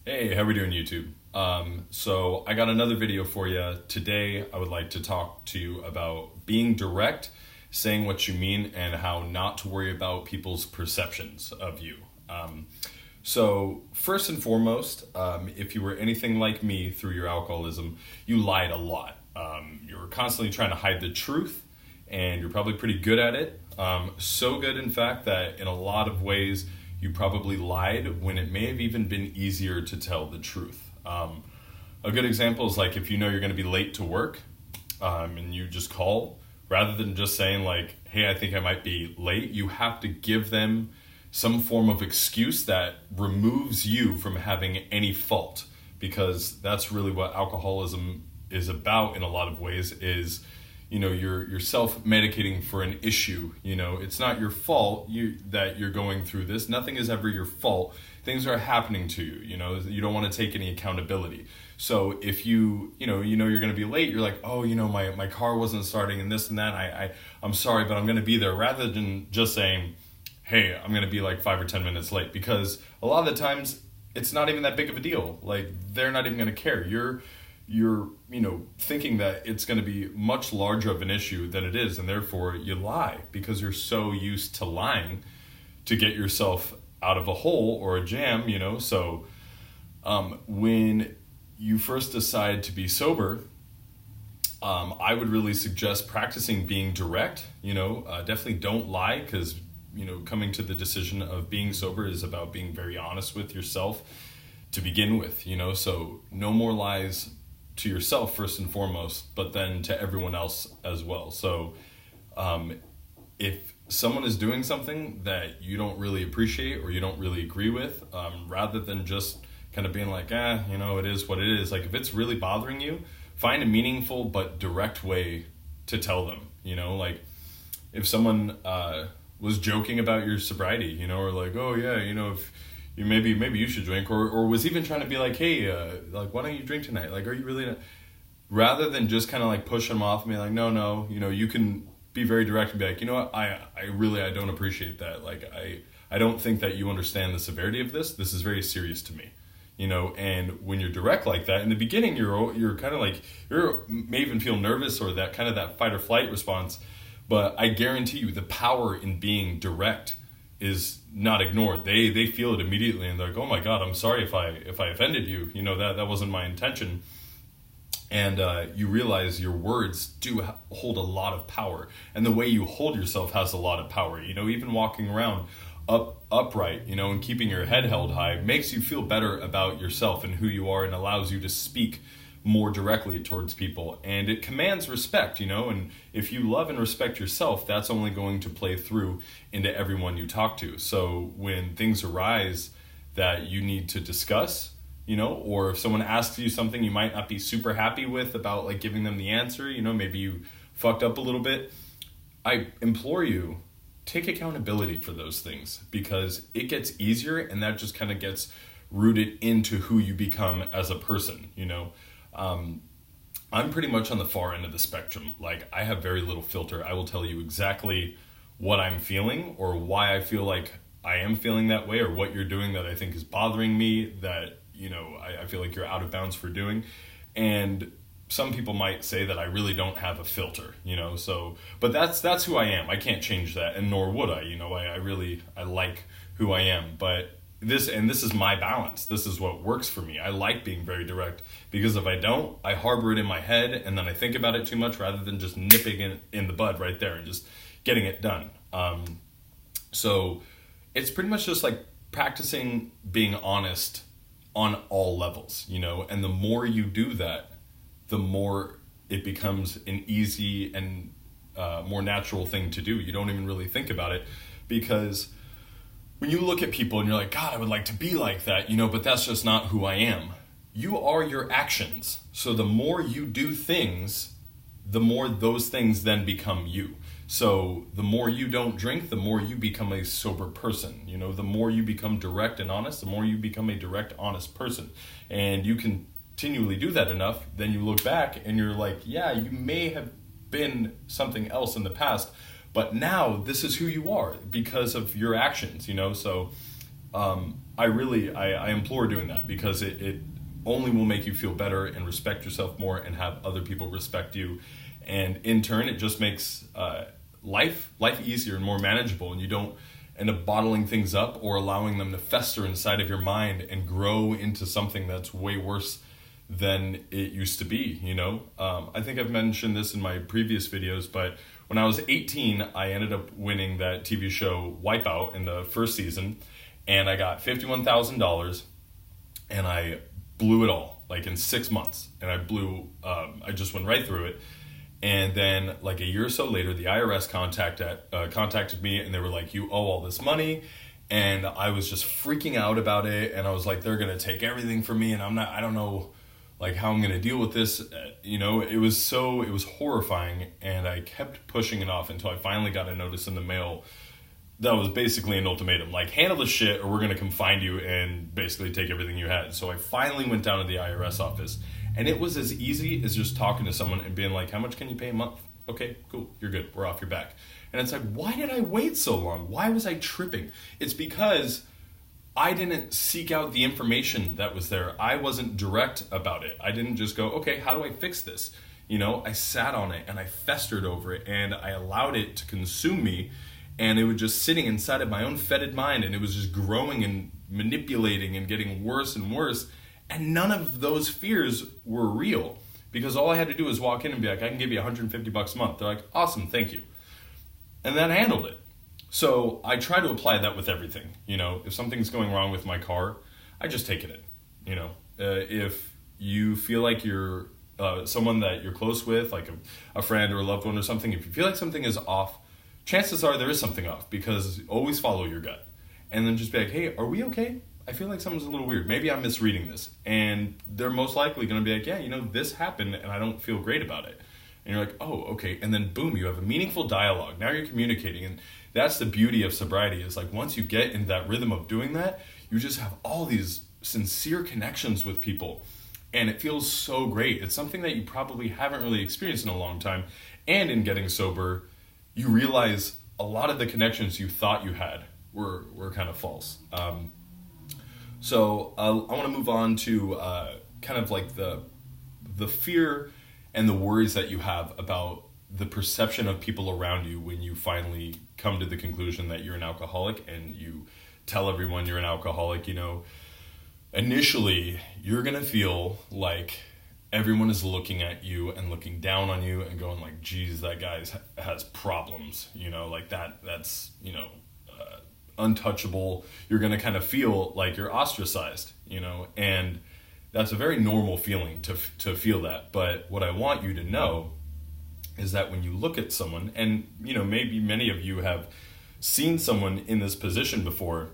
Hey, how we doing, YouTube? So I got another video for you. Today, I would like to talk to you about being direct, saying what you mean, and how not to worry about people's perceptions of you. So first and foremost, if you were anything like me through your alcoholism, you lied a lot. You were constantly trying to hide the truth, and you're probably pretty good at it. So good, in fact, that in a lot of ways, you probably lied when it may have even been easier to tell the truth. A good example is like if you know you're going to be late to work, and you just call, rather than just saying like, hey, I think I might be late, you have to give them some form of excuse that removes you from having any fault, because that's really what alcoholism is about in a lot of ways. Is you're self-medicating for an issue. It's not your fault that you're going through this. Nothing is ever your fault. Things are happening to you. You don't want to take any accountability. So if you're going to be late, you're like, oh, my car wasn't starting and this and that. I'm sorry, but I'm going to be there, rather than just saying, hey, I'm going to be like 5 or 10 minutes late, because a lot of the times it's not even that big of a deal. Like, they're not even going to care. You're thinking that it's going to be much larger of an issue than it is, and therefore you lie because you're so used to lying to get yourself out of a hole or a jam. So when you first decide to be sober, I would really suggest practicing being direct. Definitely don't lie, because coming to the decision of being sober is about being very honest with yourself to begin with. So no more lies to yourself first and foremost, but then to everyone else as well. So if someone is doing something that you don't really appreciate or you don't really agree with, rather than just kind of being like, it is what it is. Like, if it's really bothering you, find a meaningful but direct way to tell them. Like if someone was joking about your sobriety, or like, oh yeah, if maybe you should drink, or was even trying to be like, hey, like, why don't you drink tonight? Like, are you really not? Rather than just kind of like push them off and be like, no, you can be very direct and be like, what, I don't appreciate that. Like, I don't think that you understand the severity of this. This is very serious to me. And when you're direct like that, in the beginning, you're kind of like, you may even feel nervous, or that kind of that fight or flight response. But I guarantee you, the power in being direct is not ignored. They feel it immediately, and they're like, oh my God, I'm sorry if I offended you. That wasn't my intention. And you realize your words do hold a lot of power, and the way you hold yourself has a lot of power. Even walking around upright, and keeping your head held high makes you feel better about yourself and who you are, and allows you to speak more directly towards people, and it commands respect. And if you love and respect yourself, that's only going to play through into everyone you talk to. So when things arise that you need to discuss, or if someone asks you something you might not be super happy with about, like, giving them the answer, maybe you fucked up a little bit, I implore you, take accountability for those things, because it gets easier, and that just kind of gets rooted into who you become as a person. I'm pretty much on the far end of the spectrum. Like, I have very little filter. I will tell you exactly what I'm feeling, or why I feel like I am feeling that way, or what you're doing that I think is bothering me, that, I feel like you're out of bounds for doing. And some people might say that I really don't have a filter, but that's who I am. I can't change that, and nor would I. I like who I am, but this is my balance. This is what works for me. I like being very direct, because if I don't, I harbor it in my head, and then I think about it too much, rather than just nipping it in the bud right there and just getting it done. So it's pretty much just like practicing being honest on all levels, and the more you do that, the more it becomes an easy and more natural thing to do. You don't even really think about it, because when you look at people and you're like, God, I would like to be like that, but that's just not who I am. You are your actions. So the more you do things, the more those things then become you. So the more you don't drink, the more you become a sober person. The more you become direct and honest, the more you become a direct, honest person. And you continually do that enough, then you look back and you're like, yeah, you may have been something else in the past, but now this is who you are because of your actions. So I implore doing that, because it only will make you feel better and respect yourself more and have other people respect you. And in turn, it just makes life easier and more manageable, and you don't end up bottling things up or allowing them to fester inside of your mind and grow into something that's way worse than it used to be, you know? I think I've mentioned this in my previous videos, but when I was 18, I ended up winning that TV show Wipeout in the first season, and I got $51,000, and I blew it all, like in 6 months, and I just went right through it. And then like a year or so later, the IRS contacted me, and they were like, you owe all this money. And I was just freaking out about it. And I was like, they're going to take everything from me. And I don't know like how I'm going to deal with this. You know, it was horrifying. And I kept pushing it off until I finally got a notice in the mail that was basically an ultimatum, like, handle the shit or we're going to come find you and basically take everything you had. So I finally went down to the IRS office. And it was as easy as just talking to someone and being like, how much can you pay a month? Okay, cool, you're good, we're off your back. And it's like, why did I wait so long? Why was I tripping? It's because I didn't seek out the information that was there. I wasn't direct about it. I didn't just go, okay, how do I fix this? You know, I sat on it and I festered over it and I allowed it to consume me, and it was just sitting inside of my own fetid mind, and it was just growing and manipulating and getting worse and worse. And none of those fears were real, because all I had to do was walk in and be like, I can give you $150 a month. They're like, awesome, thank you. And that handled it. So I try to apply that with everything. You know, if something's going wrong with my car, I just take it in. You know, if you feel like you're someone that you're close with, like a friend or a loved one or something, if you feel like something is off, chances are there is something off, because always follow your gut. And then just be like, hey, are we okay? I feel like something's a little weird. Maybe I'm misreading this. And they're most likely going to be like, yeah, you know, this happened and I don't feel great about it. And you're like, oh, okay. And then boom, you have a meaningful dialogue. Now you're communicating. And that's the beauty of sobriety, is like, once you get in that rhythm of doing that, you just have all these sincere connections with people. And it feels so great. It's something that you probably haven't really experienced in a long time. And in getting sober, you realize a lot of the connections you thought you had were kind of false. So I want to move on to kind of like the fear and the worries that you have about the perception of people around you when you finally come to the conclusion that you're an alcoholic and you tell everyone you're an alcoholic. You know, initially you're going to feel like everyone is looking at you and looking down on you and going like, geez, that guy has problems, you know, like that's, you know, untouchable. You're going to kind of feel like you're ostracized, you know, and that's a very normal feeling to feel that. But what I want you to know is that when you look at someone, and, you know, maybe many of you have seen someone in this position before,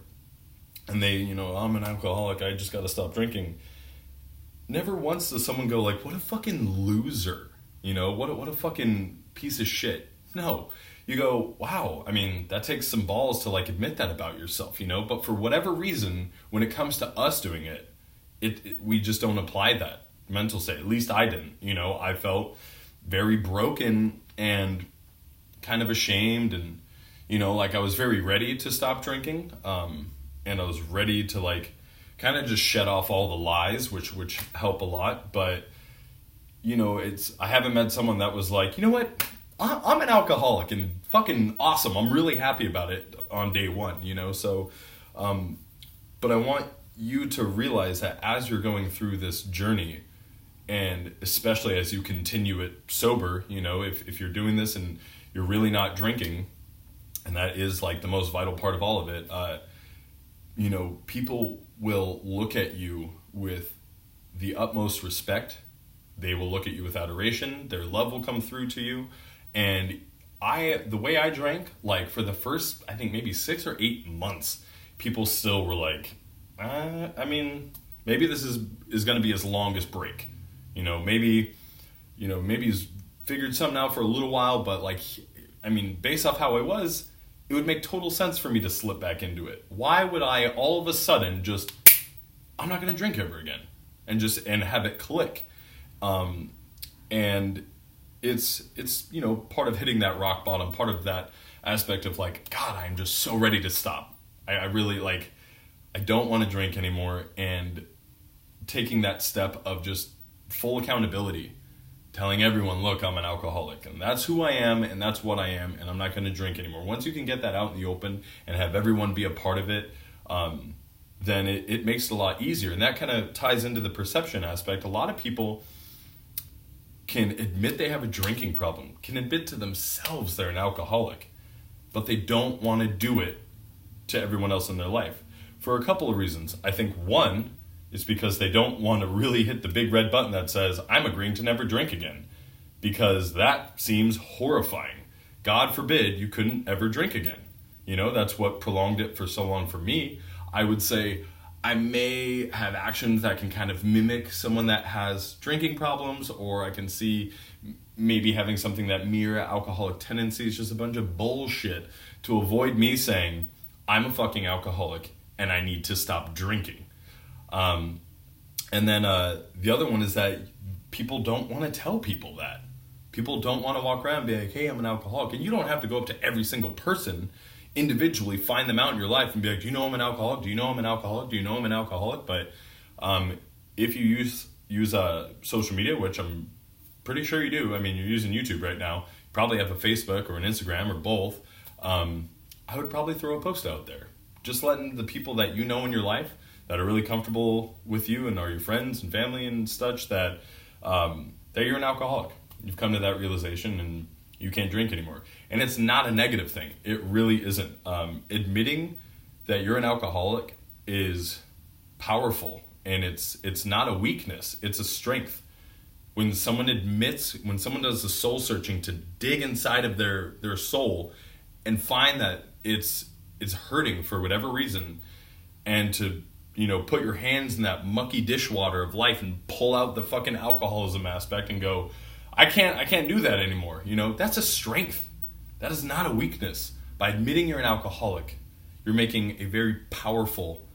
and they, you know, I'm an alcoholic, I just got to stop drinking. Never once does someone go like, what a fucking loser, you know, what a fucking piece of shit. No. You go, wow, I mean, that takes some balls to like admit that about yourself, you know, but for whatever reason, when it comes to us doing it, we just don't apply that mental state. At least I didn't, you know. I felt very broken and kind of ashamed, and, you know, like I was very ready to stop drinking, and I was ready to like kind of just shed off all the lies, which help a lot. But, you know, I haven't met someone that was like, you know what, I'm an alcoholic and fucking awesome, I'm really happy about it on day one, you know. So but I want you to realize that as you're going through this journey, and especially as you continue it sober, you know, if you're doing this and you're really not drinking, and that is like the most vital part of all of it, you know, people will look at you with the utmost respect. They will look at you with adoration. Their love will come through to you. And the way I drank, like for the first, I think maybe 6 or 8 months, people still were like, I mean, maybe this is going to be his longest break. You know, maybe he's figured something out for a little while, but like, I mean, based off how I was, it would make total sense for me to slip back into it. Why would I all of a sudden just, I'm not going to drink ever again, and have it click? And it's, you know, part of hitting that rock bottom, part of that aspect of like, God, I'm just so ready to stop. I really like, I don't want to drink anymore, and taking that step of just full accountability, telling everyone, look, I'm an alcoholic, and that's who I am, and that's what I am, and I'm not going to drink anymore. Once you can get that out in the open and have everyone be a part of it, then it makes it a lot easier. And that kind of ties into the perception aspect. A lot of people can admit they have a drinking problem, can admit to themselves they're an alcoholic, but they don't want to do it to everyone else in their life for a couple of reasons. I think one is because they don't want to really hit the big red button that says, I'm agreeing to never drink again, because that seems horrifying. God forbid you couldn't ever drink again. You know, that's what prolonged it for so long for me. I would say I may have actions that can kind of mimic someone that has drinking problems, or I can see maybe having something that mirror alcoholic tendencies, just a bunch of bullshit to avoid me saying, I'm a fucking alcoholic and I need to stop drinking. And then the other one is that people don't want to tell people that. People don't want to walk around and be like, hey, I'm an alcoholic. And you don't have to go up to every single person individually, find them out in your life and be like, do you know I'm an alcoholic? Do you know I'm an alcoholic? Do you know I'm an alcoholic? But if you use social media, which I'm pretty sure you do. I mean, you're using YouTube right now. You probably have a Facebook or an Instagram or both. I would probably throw a post out there. Just letting the people that you know in your life that are really comfortable with you and are your friends and family and such that you're an alcoholic. You've come to that realization and you can't drink anymore. And it's not a negative thing. It really isn't. Admitting that you're an alcoholic is powerful, and it's not a weakness. It's a strength. When someone does the soul searching to dig inside of their soul and find that it's hurting for whatever reason, and to, put your hands in that mucky dishwater of life and pull out the fucking alcoholism aspect and go, I can't do that anymore. That's a strength. That is not a weakness. By admitting you're an alcoholic, you're making a very powerful,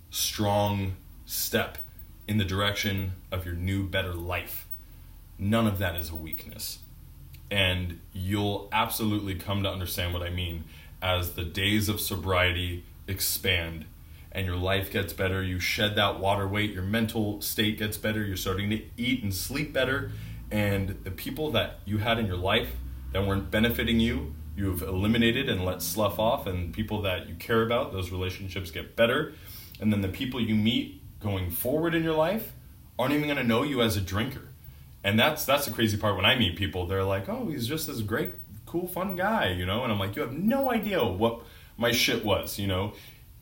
strong step in the direction of your new, better life. None of that is a weakness. And you'll absolutely come to understand what I mean as the days of sobriety expand and your life gets better. You shed that water weight, your mental state gets better, you're starting to eat and sleep better, and the people that you had in your life that weren't benefiting you, you've eliminated and let slough off, and people that you care about, those relationships get better. And then the people you meet going forward in your life aren't even going to know you as a drinker. And that's the crazy part. When I meet people, they're like, oh, he's just this great, cool, fun guy, And I'm like, you have no idea what my shit was,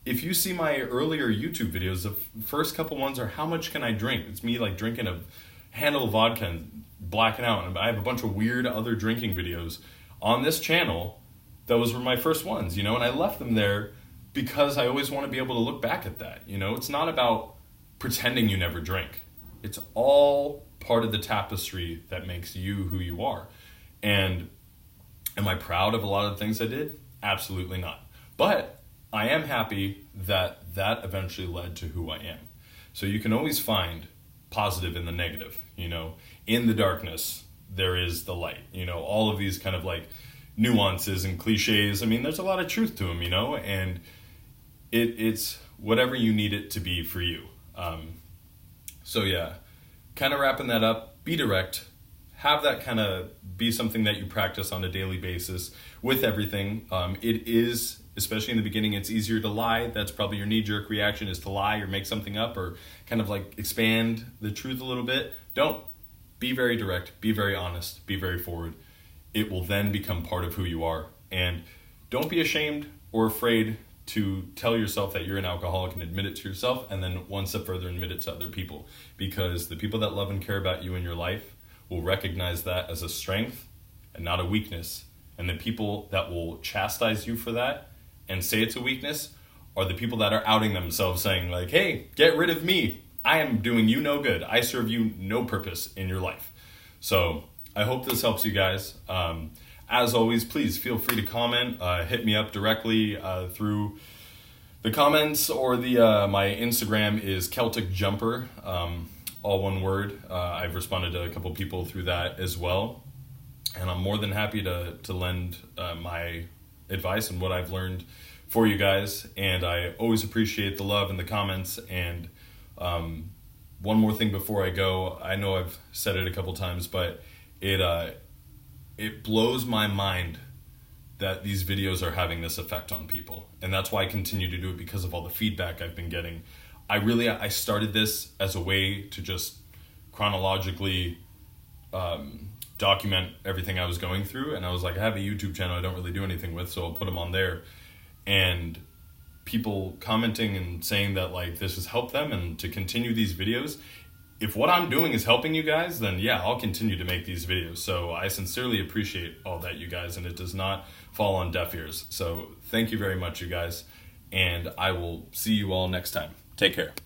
If you see my earlier YouTube videos, the first couple ones are how much can I drink? It's me like drinking a handle of vodka and blacking out. And I have a bunch of weird other drinking videos on this channel. Those were my first ones, and I left them there because I always want to be able to look back at that. It's not about pretending you never drink. It's all part of the tapestry that makes you who you are. And am I proud of a lot of the things I did? Absolutely not. But I am happy that eventually led to who I am. So you can always find positive in the negative, in the darkness, there is the light, all of these kind of like nuances and cliches. I mean, there's a lot of truth to them, and it's whatever you need it to be for you. So yeah, kind of wrapping that up, be direct, have that kind of be something that you practice on a daily basis with everything. It is, especially in the beginning, it's easier to lie. That's probably your knee-jerk reaction, is to lie or make something up or kind of like expand the truth a little bit. Don't. Be very direct, be very honest, be very forward. It will then become part of who you are. And don't be ashamed or afraid to tell yourself that you're an alcoholic and admit it to yourself, and then one step further admit it to other people. Because the people that love and care about you in your life will recognize that as a strength and not a weakness. And the people that will chastise you for that and say it's a weakness are the people that are outing themselves, saying like, hey, get rid of me. I am doing you no good. I serve you no purpose in your life. So I hope this helps you guys. As always, please feel free to comment. Hit me up directly through the comments, or my Instagram is Celtic Jumper, all one word. I've responded to a couple people through that as well. And I'm more than happy to lend my advice and what I've learned for you guys, and I always appreciate the love and the comments. And one more thing before I go, I know I've said it a couple times, but it blows my mind that these videos are having this effect on people. And that's why I continue to do it, because of all the feedback I've been getting. I started this as a way to just chronologically document everything I was going through. And I was like, I have a YouTube channel I don't really do anything with, so I'll put them on there. And people commenting and saying that like this has helped them and to continue these videos. If what I'm doing is helping you guys, then yeah, I'll continue to make these videos. So I sincerely appreciate all that, you guys, and it does not fall on deaf ears. So thank you very much, you guys, and I will see you all next time. Take care.